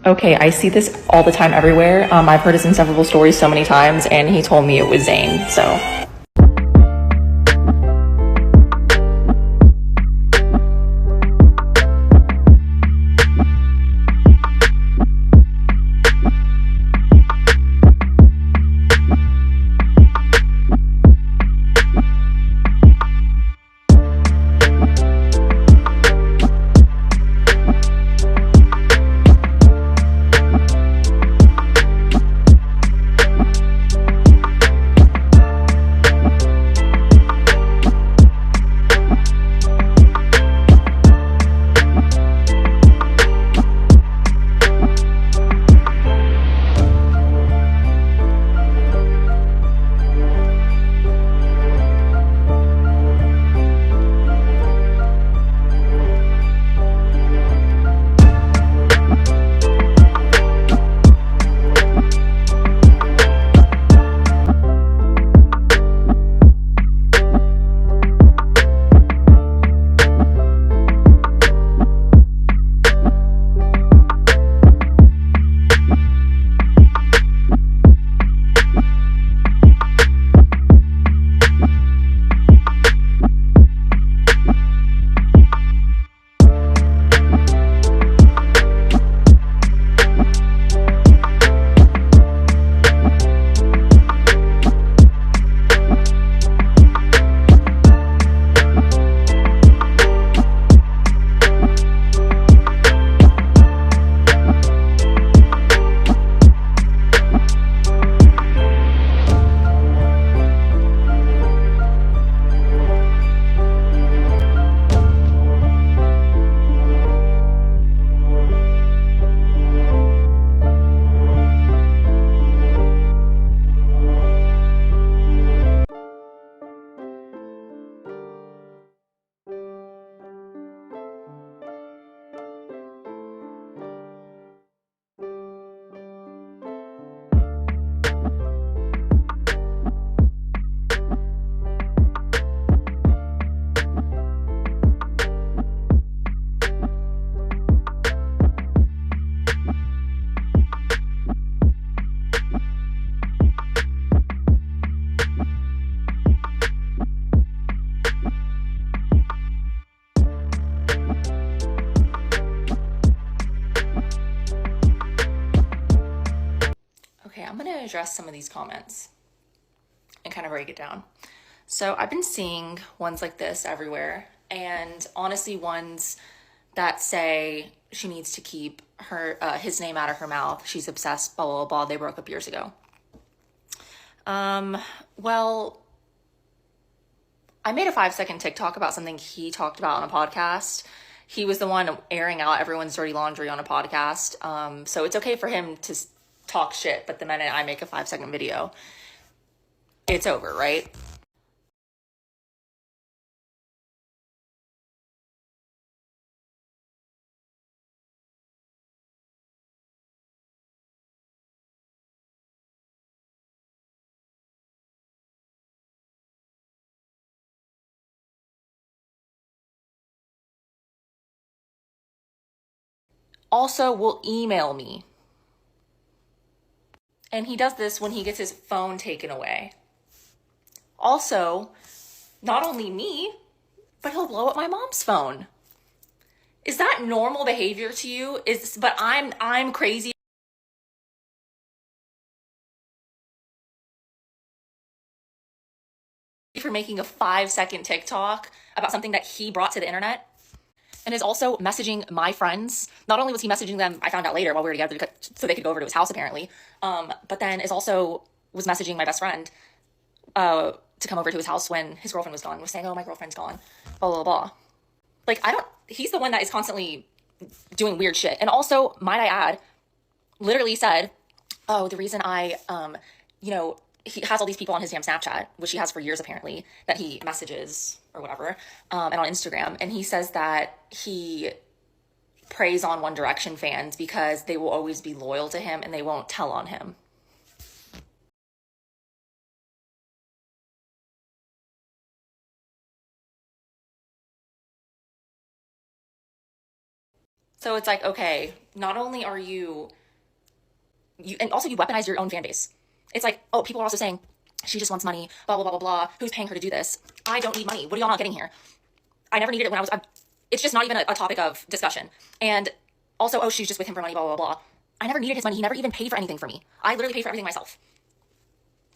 Okay, I see this all the time everywhere. I've heard his inseparable stories so many times, and he told me it was Zayn, so. Okay, I'm gonna address some of these comments and kind of break it down. So I've been seeing ones like this everywhere, and honestly ones that say she needs to keep his name out of her mouth. She's obsessed, blah, blah, blah. They broke up years ago. Well, I made a 5-second TikTok about something he talked about on a podcast. He was the one airing out everyone's dirty laundry on a podcast. So it's okay for him to talk shit, but the minute I make a 5-second video, it's over, right? Also will email me. And he does this when he gets his phone taken away. Also, not only me, but he'll blow up my mom's phone. Is that normal behavior to you? But I'm crazy for making a 5-second TikTok about something that he brought to the internet. And is also messaging my friends. Not only was he messaging them, I found out later while we were together, so they could go over to his house apparently. But then was messaging my best friend to come over to his house when his girlfriend was gone. Was saying, "Oh, my girlfriend's gone," blah blah blah. Like he's the one that is constantly doing weird shit. And also, might I add, literally said, "Oh, the reason he has all these people on his damn Snapchat, which he has for years apparently, that he messages or whatever, and on Instagram. And he says that he preys on One Direction fans because they will always be loyal to him and they won't tell on him." So it's like, okay, not only are you and also you weaponize your own fan base. It's like, oh, people are also saying she just wants money, blah blah blah blah blah. Who's paying her to do this? I don't need money. What are y'all not getting here? I never needed it when it's just not even a topic of discussion. And also, oh, she's just with him for money, blah blah blah. I never needed his money. He never even paid for anything for me. I literally paid for everything myself.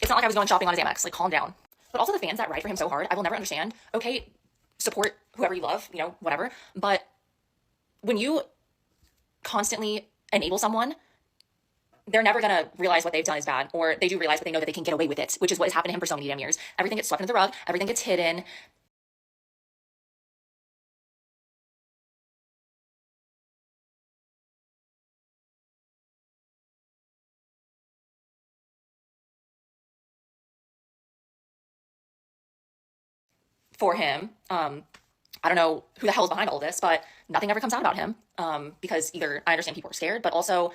It's not like I was going shopping on his Amex. Like, calm down. But also the fans that ride for him so hard, I will never understand. Okay, support whoever you love, whatever. But when you constantly enable someone, they're never gonna realize what they've done is bad, or they do realize, but they know that they can get away with it, which is what has happened to him for so many damn years. Everything gets swept under the rug. Everything gets hidden. For him, I don't know who the hell is behind all this, but nothing ever comes out about him, because either I understand people are scared, but also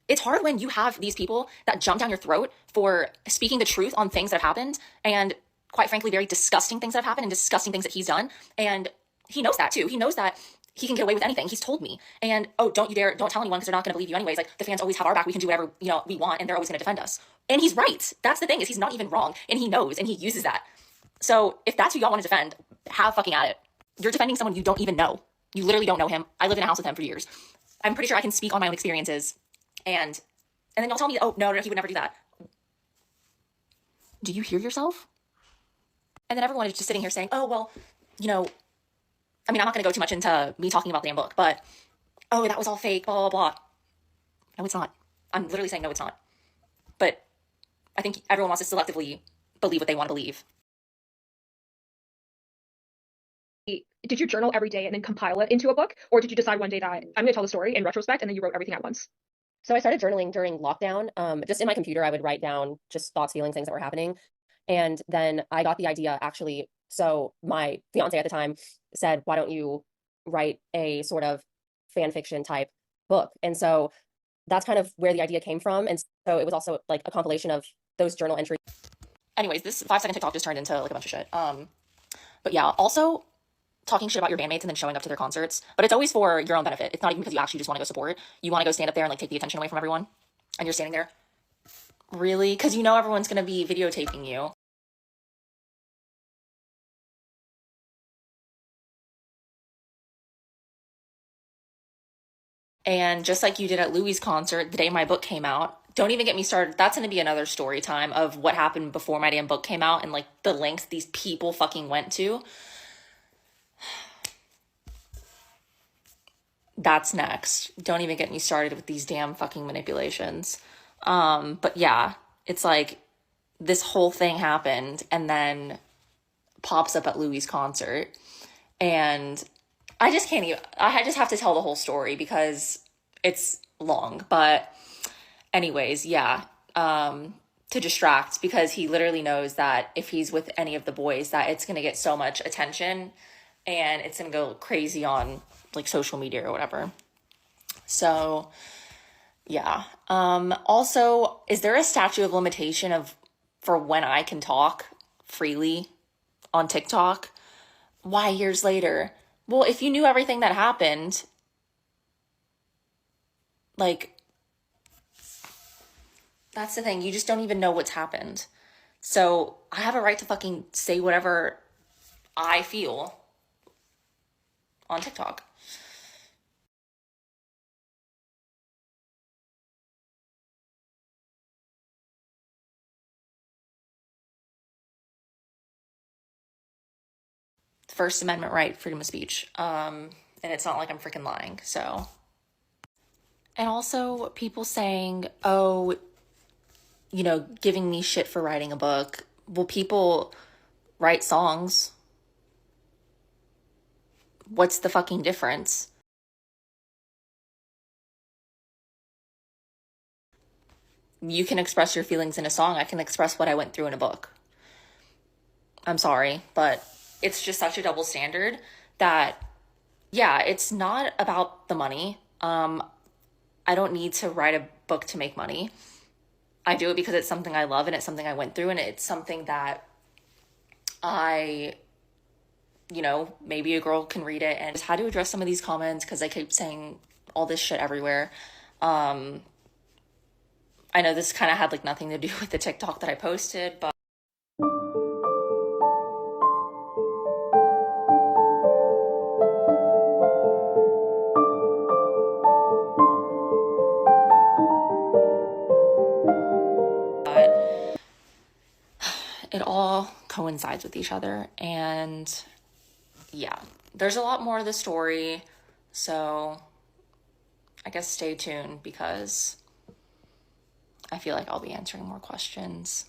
it's hard when you have these people that jump down your throat for speaking the truth on things that have happened, and quite frankly, very disgusting things that have happened and disgusting things that he's done. And he knows that too. He knows that he can get away with anything. He's told me. And oh, don't tell anyone because they're not going to believe you anyways. Like, the fans always have our back. We can do whatever, we want, and they're always going to defend us. And he's right. That's the thing, is he's not even wrong. And he knows, and he uses that. So if that's who y'all want to defend, have fucking at it. You're defending someone you don't even know. You literally don't know him. I lived in a house with him for years. I'm pretty sure I can speak on my own experiences. And then y'all tell me, oh, no, he would never do that. Do you hear yourself? And then everyone is just sitting here saying, oh, well, I'm not going to go too much into me talking about the damn book, but, oh, that was all fake, blah, blah, blah. No, it's not. I'm literally saying, no, it's not. But I think everyone wants to selectively believe what they want to believe. Did you journal every day and then compile it into a book? Or did you decide one day that I'm going to tell the story in retrospect, and then you wrote everything at once? So I started journaling during lockdown. Just in my computer, I would write down just thoughts, feelings, things that were happening. And then I got the idea, actually. So my fiance at the time said, why don't you write a sort of fan fiction type book? And so that's kind of where the idea came from. And so it was also like a compilation of those journal entries. Anyways, this 5-second TikTok just turned into like a bunch of shit. But yeah, also talking shit about your bandmates and then showing up to their concerts, but it's always for your own benefit. It's not even because you actually just want to go support. You want to go stand up there and like take the attention away from everyone, and you're standing there. Really? Because everyone's going to be videotaping you. And just like you did at Louis' concert the day my book came out, don't even get me started. That's going to be another story time of what happened before my damn book came out and like the lengths these people fucking went to. That's next. Don't even get me started with these damn fucking manipulations. But yeah, it's like this whole thing happened and then pops up at Louis' concert. And I just can't even, I just have to tell the whole story because it's long. But anyways, yeah, to distract, because he literally knows that if he's with any of the boys, that it's going to get so much attention and it's going to go crazy on like social media or whatever. So yeah. Also, is there a statute of limitation for when I can talk freely on TikTok? Why years later? Well, if you knew everything that happened, like, that's the thing. You just don't even know what's happened. So I have a right to fucking say whatever I feel on TikTok. First Amendment right, freedom of speech. And it's not like I'm freaking lying, so. And also people saying, oh, giving me shit for writing a book. Well, people write songs. What's the fucking difference? You can express your feelings in a song. I can express what I went through in a book. I'm sorry, but it's just such a double standard that, yeah, it's not about the money. I don't need to write a book to make money. I do it because it's something I love and it's something I went through and it's something that maybe a girl can read it. And just how to address some of these comments because I keep saying all this shit everywhere. I know this kind of had like nothing to do with the TikTok that I posted, but it all coincides with each other. And yeah, there's a lot more of the story. So I guess stay tuned because I feel like I'll be answering more questions.